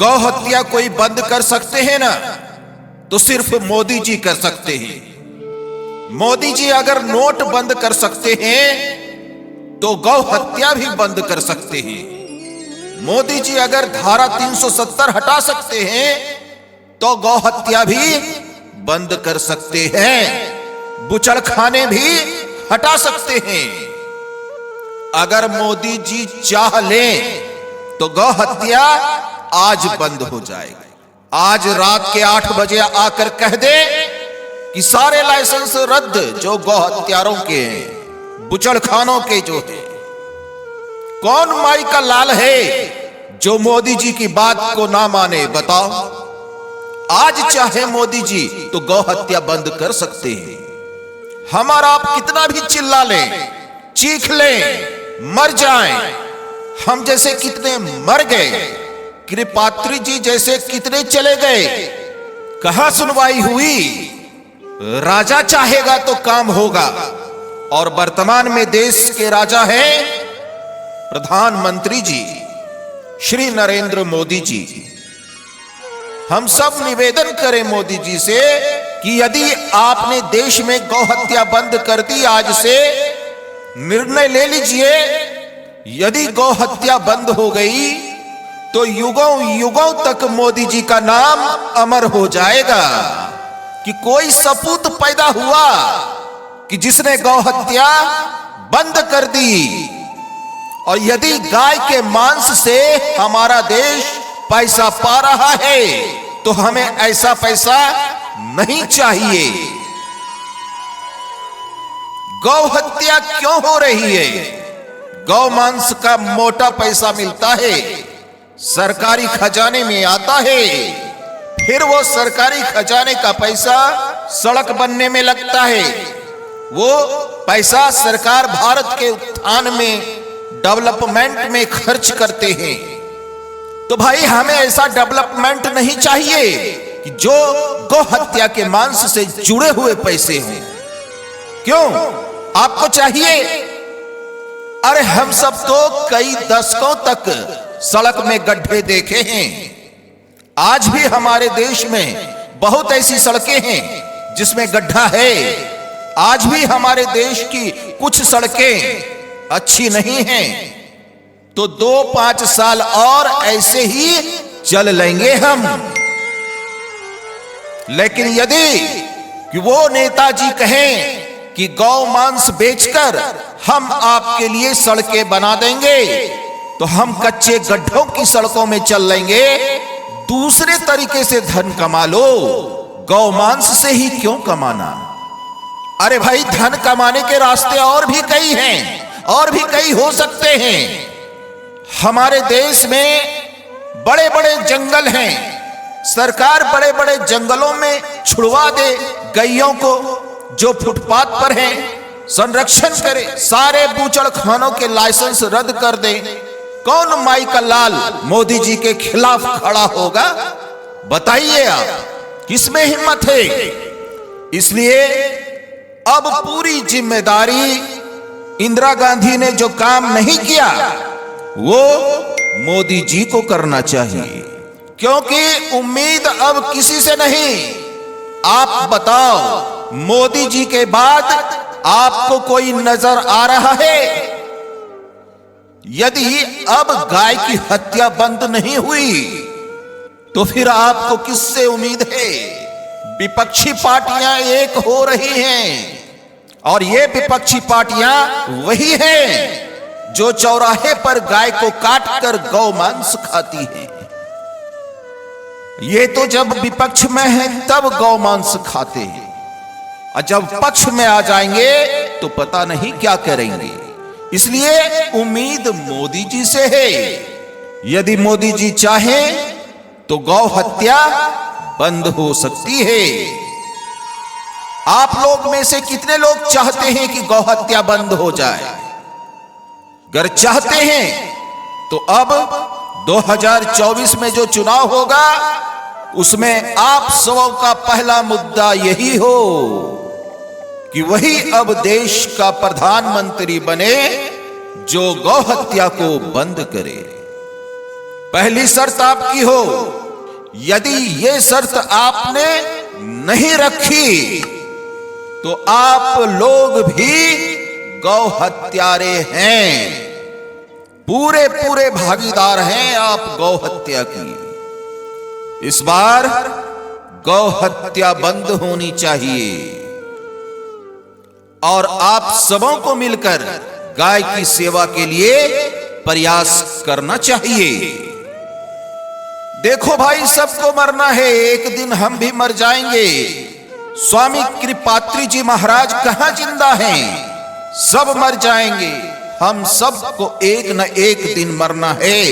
गौ हत्या कोई बंद कर सकते हैं ना, तो सिर्फ मोदी जी कर सकते हैं। मोदी जी अगर नोट बंद कर सकते हैं तो गौ हत्या भी बंद कर सकते हैं। मोदी जी अगर धारा 370 हटा सकते हैं तो गौ हत्या भी बंद कर सकते हैं, बुचड़खाने भी हटा सकते हैं। अगर मोदी जी चाह लें तो गौ हत्या आज बंद हो जाएगी। आज रात के 8 बजे आकर कह दे कि सारे लाइसेंस रद्द जो गौ हत्यारों के हैं, बुचड़खानों के जो है। कौन माई का लाल है जो मोदी जी की बात को ना माने, बताओ। आज चाहे मोदी जी तो गौ हत्या बंद कर सकते हैं। हमारा आप कितना भी चिल्ला लें, चीख लें, मर जाएं, हम जैसे कितने मर गए, कृपात्री जी जैसे कितने चले गए, कहां सुनवाई हुई। राजा चाहेगा तो काम होगा, और वर्तमान में देश के राजा हैं प्रधानमंत्री जी श्री नरेंद्र मोदी जी। हम सब निवेदन करें मोदी जी से कि यदि आपने देश में गौ हत्या बंद कर दी, आज से निर्णय ले लीजिए। यदि गौ हत्या बंद हो गई तो युगों युगों तक मोदी जी का नाम अमर हो जाएगा कि कोई सपूत पैदा हुआ कि जिसने गौ हत्या बंद कर दी। और यदि गाय के मांस से हमारा देश पैसा पा रहा है तो हमें ऐसा पैसा नहीं चाहिए। गौ हत्या क्यों हो रही है? गौ मांस का मोटा पैसा मिलता है, सरकारी खजाने में आता है, फिर वो सरकारी खजाने का पैसा सड़क बनने में लगता है। वो पैसा सरकार भारत के उत्थान में, डेवलपमेंट में खर्च करते हैं। तो भाई हमें ऐसा डेवलपमेंट नहीं चाहिए कि जो गौ हत्या के मांस से जुड़े हुए पैसे हों। क्यों आपको चाहिए? अरे हम सब तो कई दशकों तक सड़क में गड्ढे देखे हैं। आज भी हमारे देश में बहुत ऐसी सड़कें हैं जिसमें गड्ढा है। आज भी हमारे देश की कुछ सड़कें अच्छी नहीं हैं। तो 2-5 साल और ऐसे ही चल लेंगे हम। लेकिन यदि कि वो नेताजी कहें कि गौ मांस बेचकर हम आपके लिए सड़कें बना देंगे, तो हम कच्चे गड्ढों की सड़कों में चल लेंगे। दूसरे तरीके से धन कमा लो, गौ मांस से ही क्यों कमाना? अरे भाई धन कमाने के रास्ते और भी कई हैं, और भी कई हो सकते हैं। हमारे देश में बड़े बड़े जंगल हैं, सरकार बड़े बड़े जंगलों में छुड़वा दे गैयों को जो फुटपाथ पर हैं, संरक्षण करे, सारे बूचड़खानों के लाइसेंस रद्द कर दे। कौन माई का लाल मोदी जी के खिलाफ खड़ा होगा? बताइए आप, किसमें हिम्मत है? इसलिए अब पूरी जिम्मेदारी इंदिरा गांधी ने जो काम नहीं किया वो मोदी जी को करना चाहिए, क्योंकि उम्मीद अब किसी से नहीं। आप बताओ, मोदी जी के बाद आपको कोई नजर आ रहा है? यदि अब गाय की हत्या बंद नहीं हुई तो फिर आपको किससे उम्मीद है? विपक्षी पार्टियां एक हो रही हैं, और ये विपक्षी पार्टियां वही हैं जो चौराहे पर गाय को काटकर गौ मांस खाती हैं। ये तो जब विपक्ष में है तब गौ मांस खाते हैं, और जब पक्ष में आ जाएंगे तो पता नहीं क्या करेंगे। इसलिए उम्मीद मोदी जी से है। यदि मोदी जी चाहें तो गौ हत्या बंद हो सकती है। आप लोग में से कितने लोग चाहते हैं कि गौ हत्या बंद हो जाए? अगर चाहते हैं तो अब 2024 में जो चुनाव होगा उसमें आप सबों का पहला मुद्दा यही हो कि वही अब देश का प्रधानमंत्री बने जो गौ हत्या को बंद करे। पहली शर्त आपकी हो, यदि ये शर्त आपने नहीं रखी तो आप लोग भी गौ हत्यारे हैं, पूरे पूरे भागीदार हैं आप गौ हत्या की। इस बार गौ हत्या बंद होनी चाहिए और आप सबों को मिलकर गाय की सेवा के लिए प्रयास करना चाहिए। देखो भाई, सबको मरना है, एक दिन हम भी मर जाएंगे। स्वामी कृपात्री जी महाराज कहां जिंदा हैं? सब मर जाएंगे, हम सबको एक न एक दिन मरना है।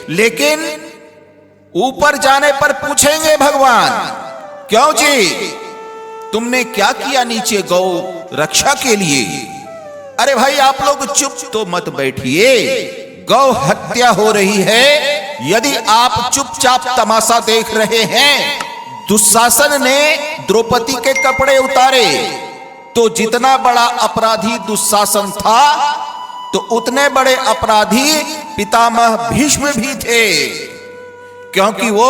लेकिन ऊपर जाने पर पूछेंगे भगवान, क्यों जी तुमने क्या किया नीचे गौ रक्षा के लिए? अरे भाई, आप लोग चुप तो मत बैठिए, गौ हत्या हो रही है। यदि आप चुपचाप तमाशा देख रहे हैं, दुशासन ने द्रौपदी के कपड़े उतारे तो जितना बड़ा अपराधी दुशासन था, तो उतने बड़े अपराधी पितामह भीष्म भी थे, क्योंकि वो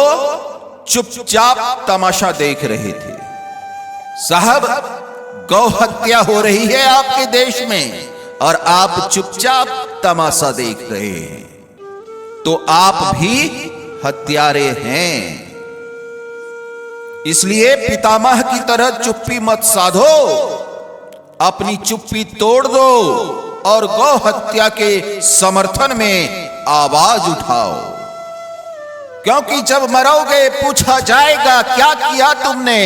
चुपचाप तमाशा देख रहे थे। साहब, गौ हत्या हो रही है आपके देश में और आप चुपचाप तमाशा देख रहे हैं, तो आप भी हत्यारे हैं। इसलिए पितामह की तरह चुप्पी मत साधो, अपनी चुप्पी तोड़ दो और गौ हत्या के समर्थन में आवाज उठाओ। क्योंकि जब मरोगे पूछा जाएगा क्या किया तुमने,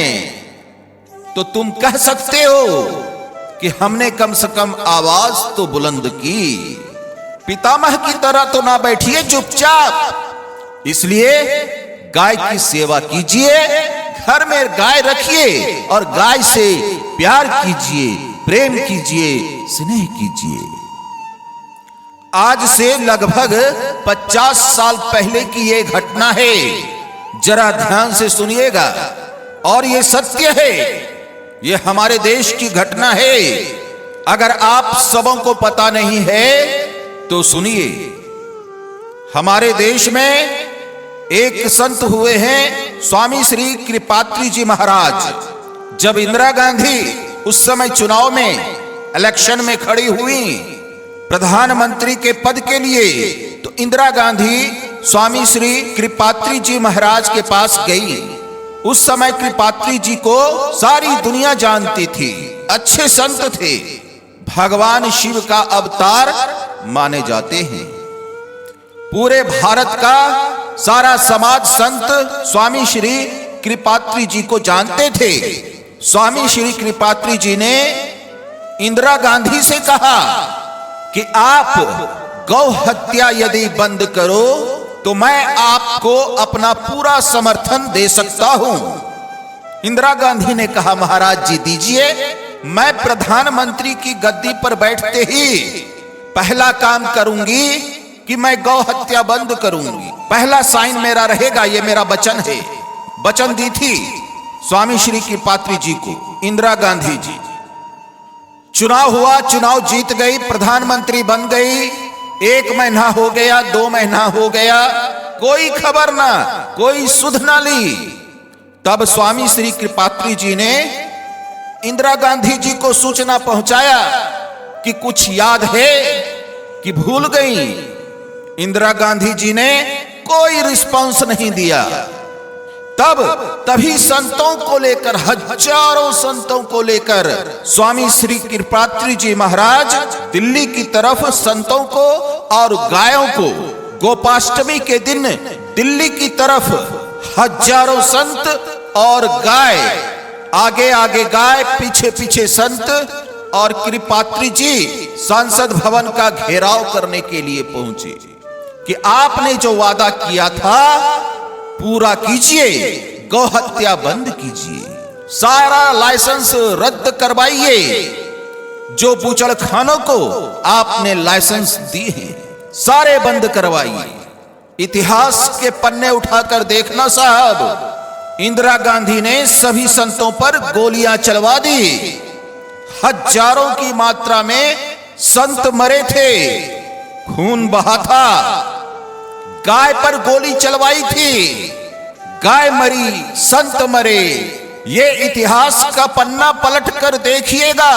तो तुम कह सकते हो कि हमने कम से कम आवाज तो बुलंद की। पितामह की तरह तो ना बैठिए चुपचाप। इसलिए गाय की सेवा कीजिए, घर में गाय रखिए और गाय से प्यार कीजिए, प्रेम कीजिए, स्नेह कीजिए। आज से लगभग 50 साल पहले की ये घटना है, जरा ध्यान से सुनिएगा। और ये सत्य है, ये हमारे देश की घटना है। अगर आप सबों को पता नहीं है तो सुनिए। हमारे देश में एक संत हुए हैं स्वामी श्री कृपात्री जी महाराज। जब इंदिरा गांधी उस समय चुनाव में, इलेक्शन में खड़ी हुई प्रधानमंत्री के पद के लिए, तो इंदिरा गांधी स्वामी श्री कृपात्री जी महाराज के पास गई। उस समय कृपात्री जी को सारी दुनिया जानती थी, अच्छे संत थे, भगवान शिव का अवतार माने जाते हैं। पूरे भारत का सारा समाज संत स्वामी श्री कृपात्री जी को जानते थे। स्वामी श्री कृपात्री जी ने इंदिरा गांधी से कहा कि आप गौ हत्या यदि बंद करो तो मैं आपको अपना पूरा समर्थन दे सकता हूं। इंदिरा गांधी ने कहा, महाराज जी दीजिए, मैं प्रधानमंत्री की गद्दी पर बैठते ही पहला काम करूंगी कि मैं गौ हत्या बंद करूंगी। पहला साइन मेरा रहेगा, ये मेरा वचन है। वचन दी थी स्वामी श्री कृपात्री जी को इंदिरा गांधी जी। चुनाव हुआ, चुनाव जीत गई, प्रधानमंत्री बन गई। 1 महीना हो गया, 2 महीना हो गया, कोई खबर ना, कोई सुध ना ली। तब स्वामी श्री कृपात्री जी ने इंदिरा गांधी जी को सूचना पहुंचाया कि कुछ याद है कि भूल गई। इंदिरा गांधी जी ने कोई रिस्पांस नहीं दिया। तभी संतों को लेकर, हजारों संतों को लेकर स्वामी श्री कृपात्री जी महाराज दिल्ली की तरफ संतों को और गायों को, गोपाष्टमी के दिन दिल्ली की तरफ हजारों संत और गाय, आगे आगे गाय, पीछे पीछे संत, और कृपात्री जी संसद भवन का घेराव करने के लिए पहुंचे कि आपने जो वादा किया था पूरा कीजिए, गौ हत्या बंद कीजिए, सारा लाइसेंस रद्द करवाइए, जो बूचड़खानों को आपने लाइसेंस दिए हैं सारे बंद करवाइए। इतिहास के पन्ने उठाकर देखना साहब, इंदिरा गांधी ने सभी संतों पर गोलियां चलवा दी। हजारों की मात्रा में संत मरे थे, खून बहा था, गाय पर गोली चलवाई थी। गाय मरी, संत मरे, ये इतिहास का पन्ना पलट कर देखिएगा।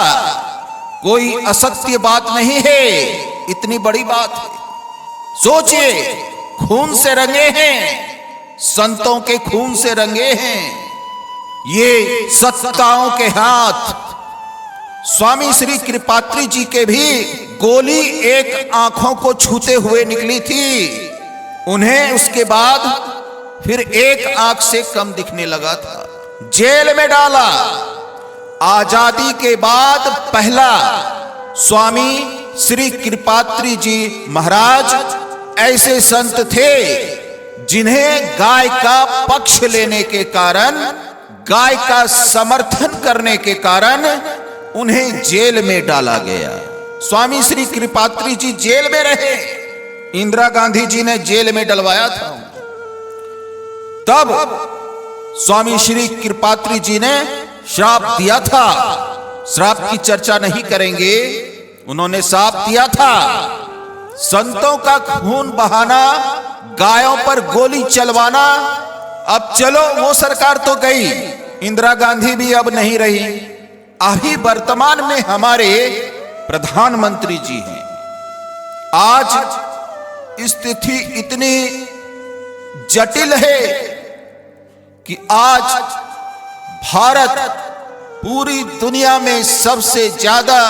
कोई असत्य बात नहीं है, इतनी बड़ी बात है। सोचिए, खून से रंगे हैं, संतों के खून से रंगे हैं ये सत्ताओं के हाथ। स्वामी श्री कृपात्री जी के भी गोली एक आंखों को छूते हुए निकली थी। उन्हें उसके बाद फिर एक आंख से कम दिखने लगा था। जेल में डाला। आजादी के बाद पहला स्वामी श्री कृपात्री जी महाराज ऐसे संत थे जिन्हें गाय का पक्ष लेने के कारण, गाय का समर्थन करने के कारण उन्हें जेल में डाला गया। स्वामी श्री कृपात्री जी जेल में रहे। इंदिरा गांधी जी ने जेल में डलवाया था। तब स्वामी श्री कृपात्री जी ने श्राप दिया था। श्राप की चर्चा नहीं करेंगे। उन्होंने श्राप दिया था, संतों का खून बहाना, गायों पर गोली चलवाना। अब चलो, वो सरकार तो गई, इंदिरा गांधी भी अब नहीं रही। अभी वर्तमान में हमारे प्रधानमंत्री जी हैं। आज स्थिति इतनी जटिल है कि आज भारत पूरी दुनिया में सबसे ज्यादा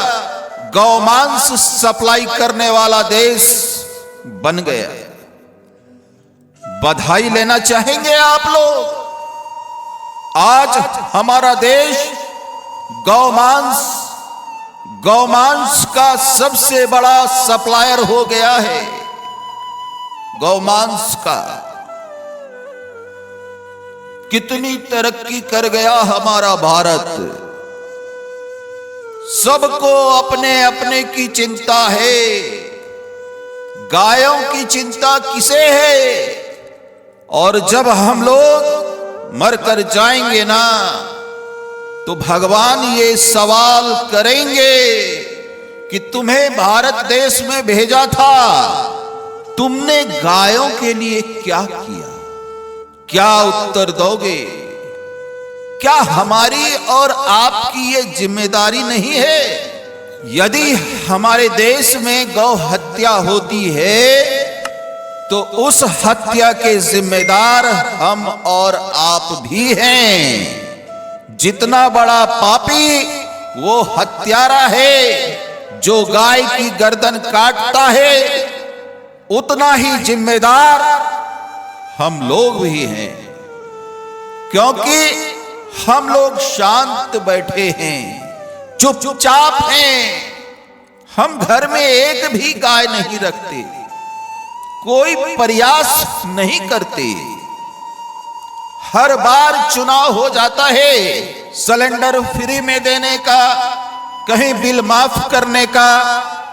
गौमांस सप्लाई करने वाला देश बन गया। बधाई लेना चाहेंगे आप लोग। आज हमारा देश गौमांस का सबसे बड़ा सप्लायर हो गया है। गौमांस का कितनी तरक्की कर गया हमारा भारत। सबको अपने अपने की चिंता है। गायों की चिंता किसे है? और जब हम लोग मरकर जाएंगे ना, तो भगवान ये सवाल करेंगे कि तुम्हें भारत देश में भेजा था, तुमने गायों के लिए क्या किया? क्या उत्तर दोगे? क्या हमारी और आपकी ये जिम्मेदारी नहीं है? यदि हमारे देश में गौ हत्या होती है तो उस हत्या के जिम्मेदार हम और आप भी हैं। जितना बड़ा पापी वो हत्यारा है जो गाय की गर्दन काटता है, उतना ही जिम्मेदार हम लोग भी हैं। क्योंकि हम लोग शांत बैठे हैं, चुपचाप हैं। हम घर में एक भी गाय नहीं रखते, कोई प्रयास नहीं करते। हर बार चुनाव हो जाता है, सिलेंडर फ्री में देने का, कहीं बिल माफ करने का,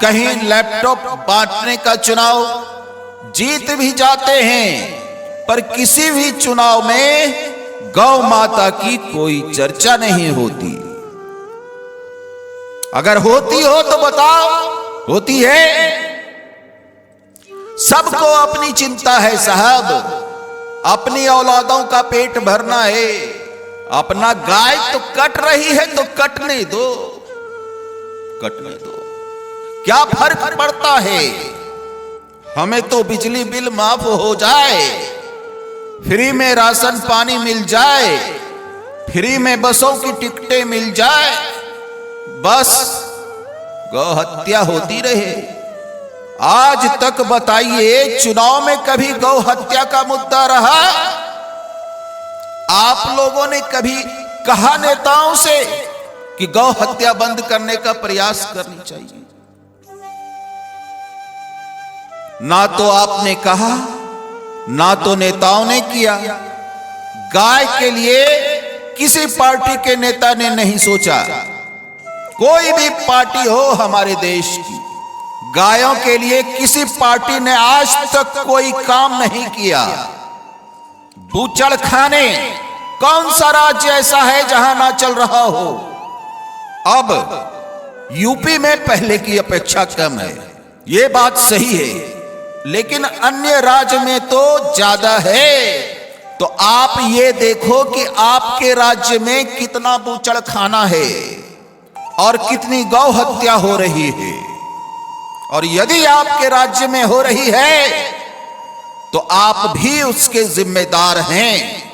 कहीं लैपटॉप बांटने का चुनाव। जीत भी जाते हैं, पर किसी भी चुनाव में गौ माता की कोई चर्चा नहीं होती। अगर होती हो तो बताओ, होती है? सबको अपनी चिंता है साहब, अपनी औलादों का पेट भरना है। अपना गाय तो कट रही है तो कटने दो, कटने दो, क्या फर्क पड़ता है? हमें तो बिजली बिल माफ हो जाए, फ्री में राशन पानी मिल जाए, फ्री में बसों की टिकटें मिल जाए, बस गौ हत्या होती रहे। आज तक बताइए, चुनाव में कभी गौ हत्या का मुद्दा रहा? आप लोगों ने कभी कहा नेताओं से कि गौ हत्या बंद करने का प्रयास करनी चाहिए? ना तो आपने कहा, ना तो नेताओं ने किया। गाय के लिए किसी पार्टी के नेता ने नहीं सोचा। कोई भी पार्टी हो हमारे देश की, गायों के लिए किसी पार्टी ने आज तक कोई काम नहीं किया। बूचड़ खाने, कौन सा राज्य ऐसा है जहां ना चल रहा हो? अब यूपी में पहले की अपेक्षा कम है, ये बात सही है, लेकिन अन्य राज्य में तो ज्यादा है। तो आप ये देखो कि आपके राज्य में कितना बूचड़खाना है और कितनी गौ हत्या हो रही है। और यदि आपके राज्य में हो रही है तो आप भी उसके जिम्मेदार हैं।